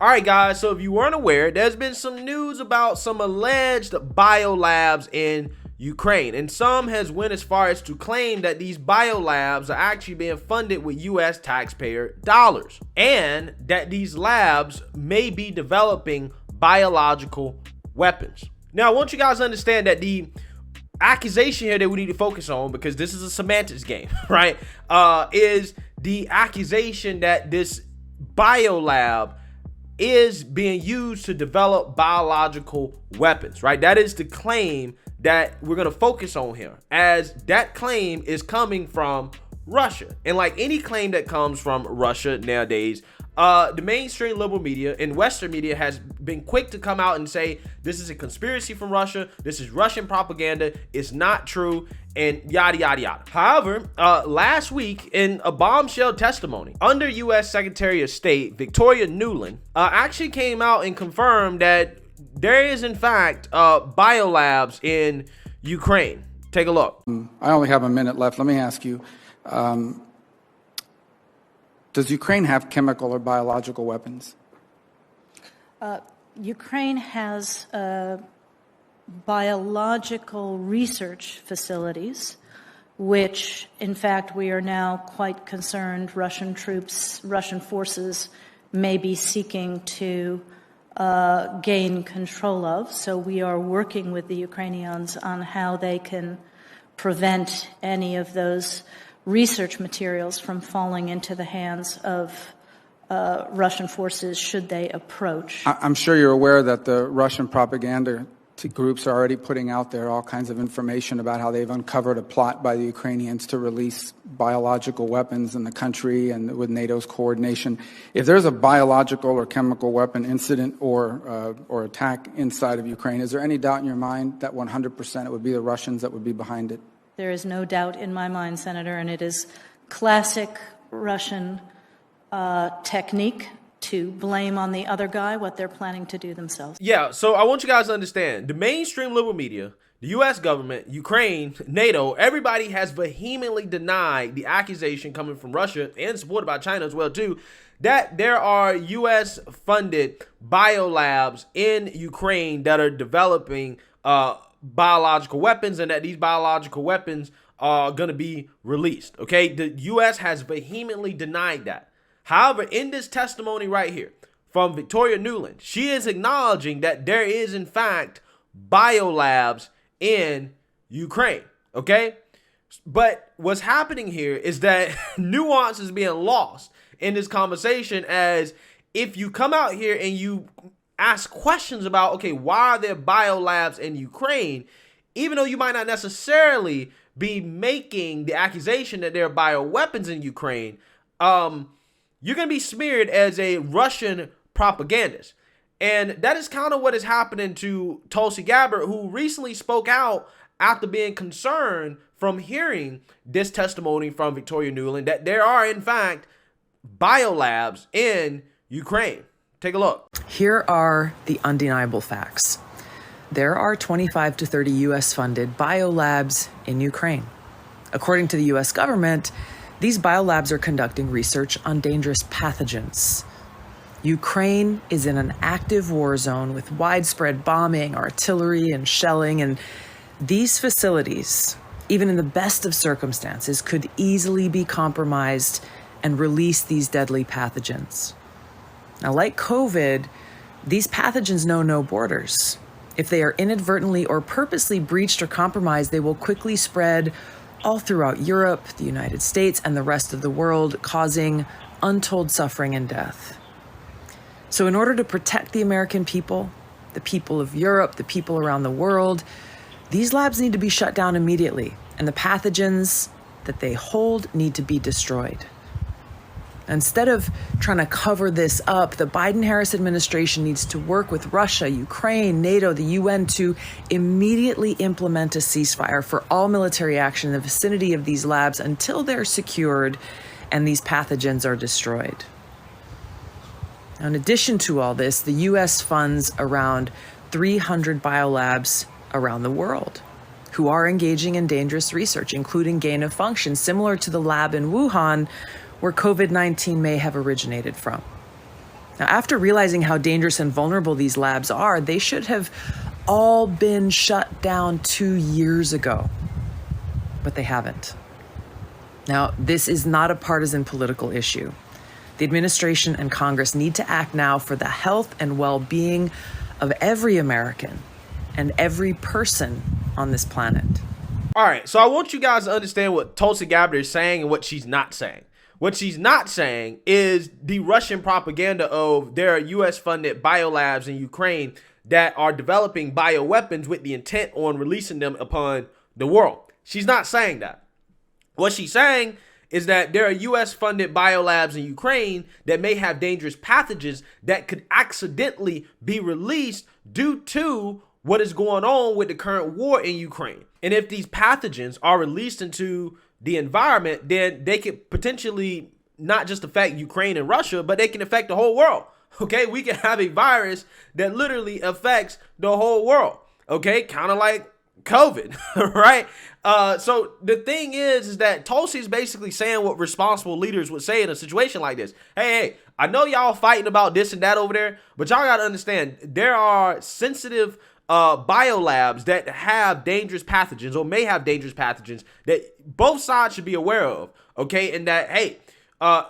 All right, guys, so if you weren't aware, there's been some news about some alleged biolabs in Ukraine, and some has went as far as to claim that these biolabs are actually being funded with U.S. taxpayer dollars, and that these labs may be developing biological weapons. Now, I want you guys to understand that the accusation here that we need to focus on, because this is a semantics game, right, is the accusation that this biolab is being used to develop biological weapons, right? That is the claim that we're going to focus on here, as that claim is coming from Russia. And like any claim that comes from Russia nowadays, the mainstream liberal media and Western media has been quick to come out and say this is a conspiracy from Russia, this is Russian propaganda, it's not true, and yada yada yada. However, last week in a bombshell testimony, under U.S. Secretary of State Victoria Nuland actually came out and confirmed that there is in fact biolabs in Ukraine. Take a look. I only have a minute left. Let me ask you, does Ukraine have chemical or biological weapons? Ukraine has biological research facilities, which, in fact, we are now quite concerned Russian forces may be seeking to gain control of. So we are working with the Ukrainians on how they can prevent any of those research materials from falling into the hands of Russian forces should they approach. I'm sure you're aware that the Russian propaganda groups are already putting out there all kinds of information about how they've uncovered a plot by the Ukrainians to release biological weapons in the country and with NATO's coordination. If there's a biological or chemical weapon incident or attack inside of Ukraine, is there any doubt in your mind that 100% it would be the Russians that would be behind it? There is no doubt in my mind, Senator, and it is classic Russian technique to blame on the other guy what they're planning to do themselves. Yeah, so I want you guys to understand, the mainstream liberal media, the U.S. government, Ukraine, NATO, everybody has vehemently denied the accusation coming from Russia and supported by China as well too, that there are U.S. funded biolabs in Ukraine that are developing biological weapons, and that these biological weapons are going to be released. Okay, the U.S. has vehemently denied that. However, in this testimony right here from Victoria Nuland, she is acknowledging that there is in fact biolabs in Ukraine. Okay, but what's happening here is that nuance is being lost in this conversation, as if you come out here and you ask questions about, okay, why are there biolabs in Ukraine, even though you might not necessarily be making the accusation that there are bioweapons in Ukraine, you're going to be smeared as a Russian propagandist. And that is kind of what is happening to Tulsi Gabbard, who recently spoke out after being concerned from hearing this testimony from Victoria Nuland that there are, in fact, biolabs in Ukraine. Take a look. Here are the undeniable facts. There are 25 to 30 U.S.-funded biolabs in Ukraine. According to the U.S. government, these biolabs are conducting research on dangerous pathogens. Ukraine is in an active war zone with widespread bombing, artillery, and shelling, and these facilities, even in the best of circumstances, could easily be compromised and release these deadly pathogens. Now, like COVID, these pathogens know no borders. If they are inadvertently or purposely breached or compromised, they will quickly spread all throughout Europe, the United States, and the rest of the world, causing untold suffering and death. So in order to protect the American people, the people of Europe, the people around the world, these labs need to be shut down immediately, and the pathogens that they hold need to be destroyed. Instead of trying to cover this up, the Biden-Harris administration needs to work with Russia, Ukraine, NATO, the UN to immediately implement a ceasefire for all military action in the vicinity of these labs until they're secured and these pathogens are destroyed. Now, in addition to all this, the U.S. funds around 300 biolabs around the world who are engaging in dangerous research, including gain of function, similar to the lab in Wuhan, where COVID-19 may have originated from. Now, after realizing how dangerous and vulnerable these labs are, they should have all been shut down 2 years ago, but they haven't. Now, this is not a partisan political issue. The administration and Congress need to act now for the health and well-being of every American and every person on this planet. All right, so I want you guys to understand what Tulsi Gabbard is saying and what she's not saying. What she's not saying is the Russian propaganda of there are U.S.-funded biolabs in Ukraine that are developing bioweapons with the intent on releasing them upon the world. She's not saying that. What she's saying is that there are U.S.-funded biolabs in Ukraine that may have dangerous pathogens that could accidentally be released due to what is going on with the current war in Ukraine. And if these pathogens are released into the environment, then they could potentially not just affect Ukraine and Russia, but they can affect the whole world. Okay, we can have a virus that literally affects the whole world. Okay, kind of like COVID, right? So the thing is that Tulsi is basically saying what responsible leaders would say in a situation like this. Hey, I know y'all fighting about this and that over there, but y'all got to understand there are sensitive biolabs that have dangerous pathogens or may have dangerous pathogens that both sides should be aware of. Okay, and that, hey,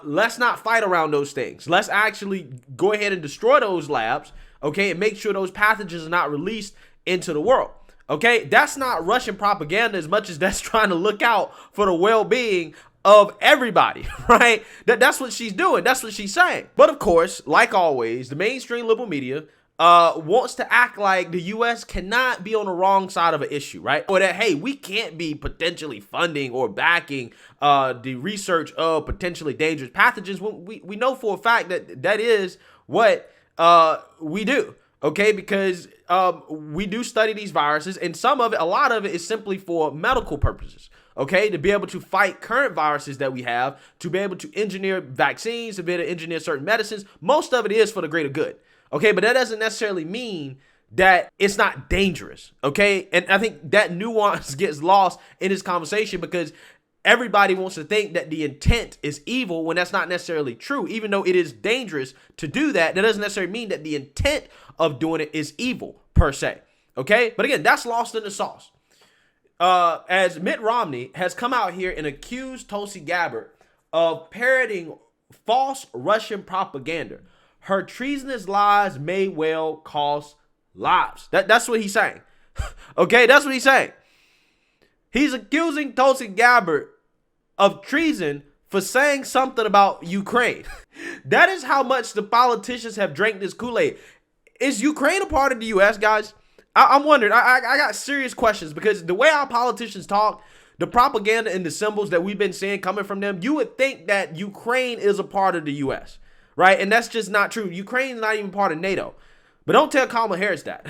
let's not fight around those things. Let's actually go ahead and destroy those labs, okay, and make sure those pathogens are not released into the world. Okay, that's not Russian propaganda as much as that's trying to look out for the well-being of everybody, right? That's what she's doing. That's what she's saying. But of course, like always, the mainstream liberal media wants to act like the U.S. cannot be on the wrong side of an issue, right? Or that, hey, we can't be potentially funding or backing the research of potentially dangerous pathogens. We know for a fact that that is what we do, okay? Because we do study these viruses, and some of it, a lot of it is simply for medical purposes, okay? To be able to fight current viruses that we have, to be able to engineer vaccines, to be able to engineer certain medicines. Most of it is for the greater good. Okay, but that doesn't necessarily mean that it's not dangerous, okay? And I think that nuance gets lost in this conversation because everybody wants to think that the intent is evil when that's not necessarily true. Even though it is dangerous to do that, that doesn't necessarily mean that the intent of doing it is evil per se, okay? But again, that's lost in the sauce. As Mitt Romney has come out here and accused Tulsi Gabbard of parroting false Russian propaganda. Her treasonous lies may well cost lives. That's what he's saying. Okay, that's what he's saying. He's accusing Tulsi Gabbard of treason for saying something about Ukraine. That is how much the politicians have drank this Kool-Aid. Is Ukraine a part of the U.S., guys? I'm wondering. I got serious questions because the way our politicians talk, the propaganda and the symbols that we've been seeing coming from them, you would think that Ukraine is a part of the U.S., right? And that's just not true. Ukraine's not even part of NATO. But don't tell Kamala Harris that,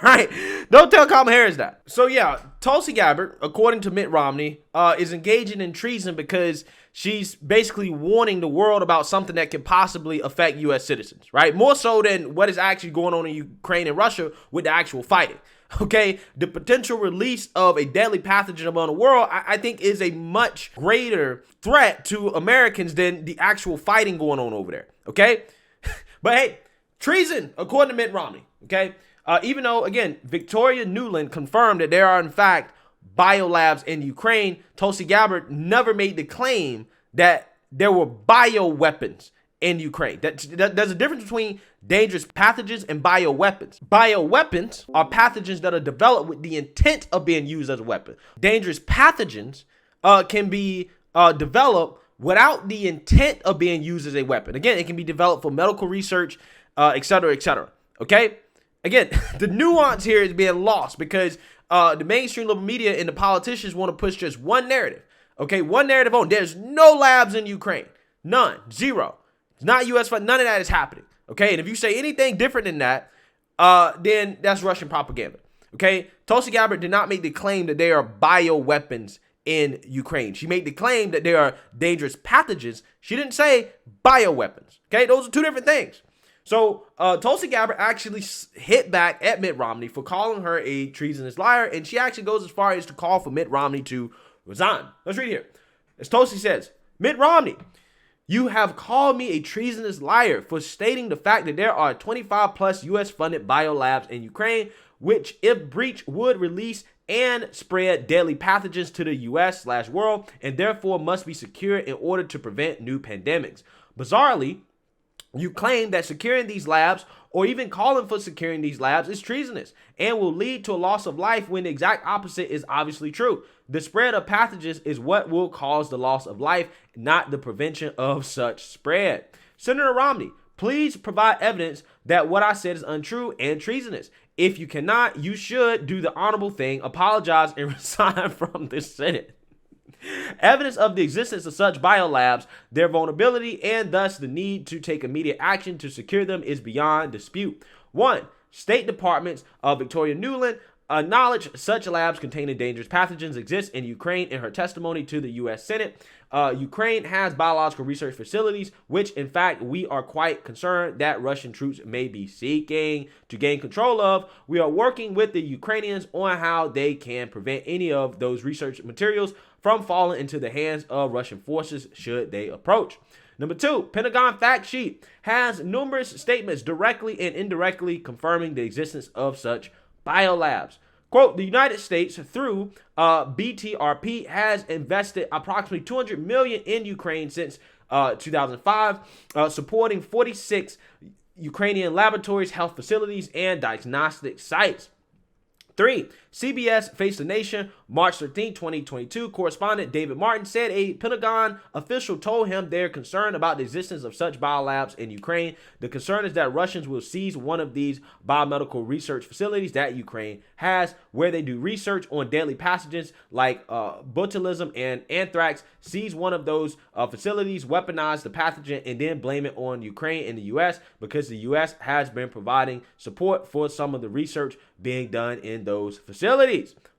right? Don't tell Kamala Harris that. So yeah, Tulsi Gabbard, according to Mitt Romney, is engaging in treason because she's basically warning the world about something that could possibly affect U.S. citizens, right? More so than what is actually going on in Ukraine and Russia with the actual fighting. Okay, the potential release of a deadly pathogen among the world, I think, is a much greater threat to Americans than the actual fighting going on over there. Okay, but hey, treason, according to Mitt Romney. Okay, even though, again, Victoria Nuland confirmed that there are, in fact, biolabs in Ukraine, Tulsi Gabbard never made the claim that there were bioweapons in Ukraine. There's a difference between dangerous pathogens and bioweapons. Bioweapons are pathogens that are developed with the intent of being used as a weapon. Dangerous pathogens can be developed without the intent of being used as a weapon. Again, it can be developed for medical research, et cetera, et cetera. Okay? Again, the nuance here is being lost because the mainstream liberal media and the politicians want to push just one narrative. Okay? One narrative on. There's no labs in Ukraine. None. Zero. It's not U.S. fund. None of that is happening. Okay? And if you say anything different than that, then that's Russian propaganda. Okay? Tulsi Gabbard did not make the claim that there are bioweapons in Ukraine. She made the claim that there are dangerous pathogens. She didn't say bioweapons. Okay? Those are two different things. So Tulsi Gabbard actually hit back at Mitt Romney for calling her a treasonous liar, and she actually goes as far as to call for Mitt Romney to resign. Let's read here. As Tulsi says, Mitt Romney, You have called me a treasonous liar for stating the fact that there are 25 plus US funded biolabs in Ukraine, which if breached would release and spread deadly pathogens to the US/world and therefore must be secured in order to prevent new pandemics. Bizarrely, you claim that securing these labs or even calling for securing these labs is treasonous and will lead to a loss of life when the exact opposite is obviously true. The spread of pathogens is what will cause the loss of life, not the prevention of such spread. Senator Romney, please provide evidence that what I said is untrue and treasonous. If you cannot, you should do the honorable thing, apologize, and resign from the Senate. Evidence of the existence of such biolabs, their vulnerability, and thus the need to take immediate action to secure them is beyond dispute. 1. State Departments of Victoria Nuland acknowledged such labs containing dangerous pathogens exist in Ukraine in her testimony to the U.S. Senate. Ukraine has biological research facilities, which in fact we are quite concerned that Russian troops may be seeking to gain control of. We are working with the Ukrainians on how they can prevent any of those research materials from falling into the hands of Russian forces should they approach. Number 2, Pentagon fact sheet has numerous statements directly and indirectly confirming the existence of such biolabs. Quote, the United States through BTRP has invested approximately $200 million in Ukraine since 2005, supporting 46 Ukrainian laboratories, health facilities, and diagnostic sites. 3. CBS Face the Nation, March 13, 2022. Correspondent David Martin said a Pentagon official told him they're concerned about the existence of such biolabs in Ukraine. The concern is that Russians will seize one of these biomedical research facilities that Ukraine has, where they do research on deadly pathogens like botulism and anthrax, seize one of those facilities, weaponize the pathogen, and then blame it on Ukraine and the U.S. because the U.S. has been providing support for some of the research being done in those facilities.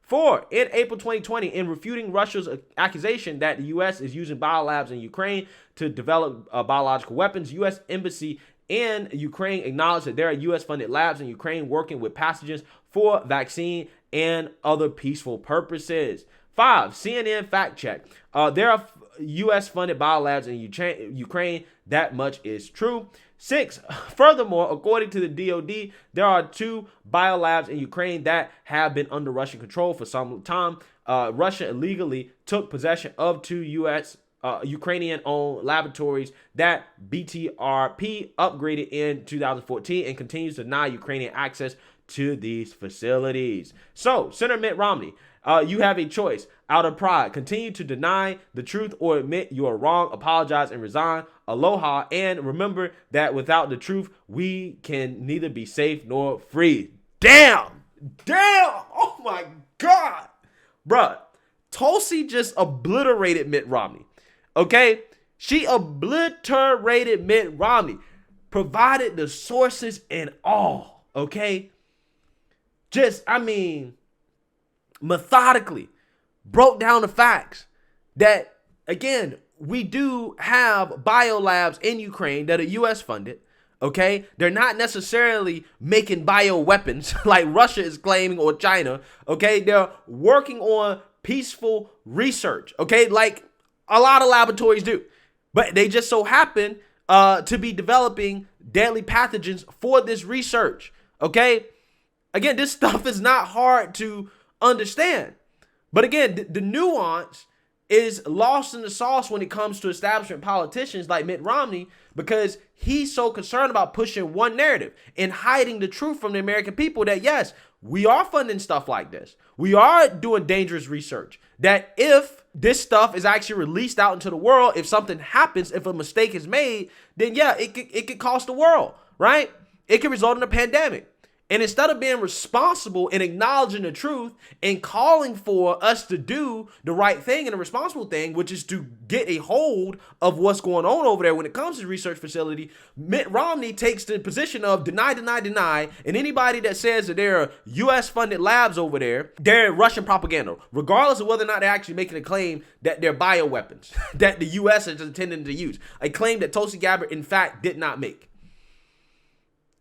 4. In April 2020, in refuting Russia's accusation that the U.S. is using biolabs in Ukraine to develop biological weapons, U.S. Embassy in Ukraine acknowledged that there are U.S.-funded labs in Ukraine working with pathogens for vaccine and other peaceful purposes. 5. CNN fact check. There are U.S.-funded biolabs in Ukraine. That much is true. 6. Furthermore, according to the DoD, there are 2 biolabs in Ukraine that have been under Russian control for some time. Russia illegally took possession of 2 U.S. Ukrainian-owned laboratories that BTRP upgraded in 2014 and continues to deny Ukrainian access to these facilities. So, Senator Mitt Romney, you have a choice. Out of pride, continue to deny the truth or admit you are wrong, apologize, and resign. Aloha, and remember that without the truth, we can neither be safe nor free. Damn! Oh my God! Bruh, Tulsi just obliterated Mitt Romney. Okay? She obliterated Mitt Romney. Provided the sources and all. Okay? Methodically broke down the facts that, again, we do have biolabs in Ukraine that are U.S. funded, okay? They're not necessarily making bioweapons like Russia is claiming or China, okay? They're working on peaceful research, okay? Like a lot of laboratories do. But they just so happen to be developing deadly pathogens for this research, okay? Again, this stuff is not hard to understand. But again, the nuance is lost in the sauce when it comes to establishment politicians like Mitt Romney, because he's so concerned about pushing one narrative and hiding the truth from the American people that, yes, we are funding stuff like this. We are doing dangerous research. That if this stuff is actually released out into the world, if something happens, if a mistake is made, then yeah, it could cost the world, right? It could result in a pandemic. And instead of being responsible and acknowledging the truth and calling for us to do the right thing and the responsible thing, which is to get a hold of what's going on over there when it comes to the research facility, Mitt Romney takes the position of deny, and anybody that says that there are U.S.-funded labs over there, they're Russian propaganda, regardless of whether or not they're actually making a claim that they're bioweapons that the U.S. is intending to use, a claim that Tulsi Gabbard, in fact, did not make.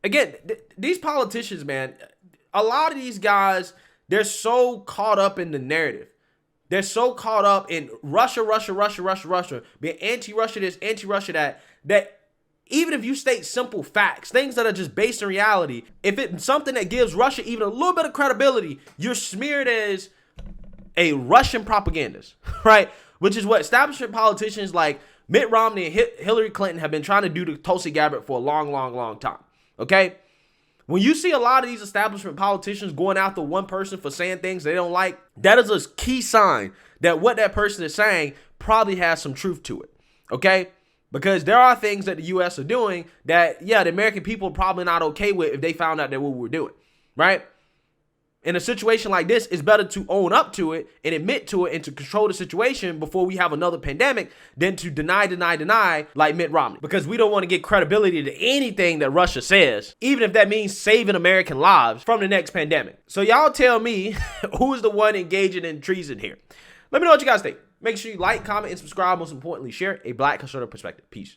Again, these politicians, man, a lot of these guys, they're so caught up in the narrative. They're so caught up in Russia, being anti-Russia this, anti-Russia that, that even if you state simple facts, things that are just based in reality, if it's something that gives Russia even a little bit of credibility, you're smeared as a Russian propagandist, right? Which is what establishment politicians like Mitt Romney and Hillary Clinton have been trying to do to Tulsi Gabbard for a long time, okay? When you see a lot of these establishment politicians going after one person for saying things they don't like, that is a key sign that what that person is saying probably has some truth to it, okay? Because there are things that the U.S. are doing that, yeah, the American people are probably not okay with if they found out that what we're doing, right? In a situation like this, it's better to own up to it and admit to it and to control the situation before we have another pandemic than to deny like Mitt Romney. Because we don't want to get credibility to anything that Russia says, even if that means saving American lives from the next pandemic. So y'all tell me who is the one engaging in treason here. Let me know what you guys think. Make sure you like, comment, and subscribe. Most importantly, share a Black conservative perspective. Peace.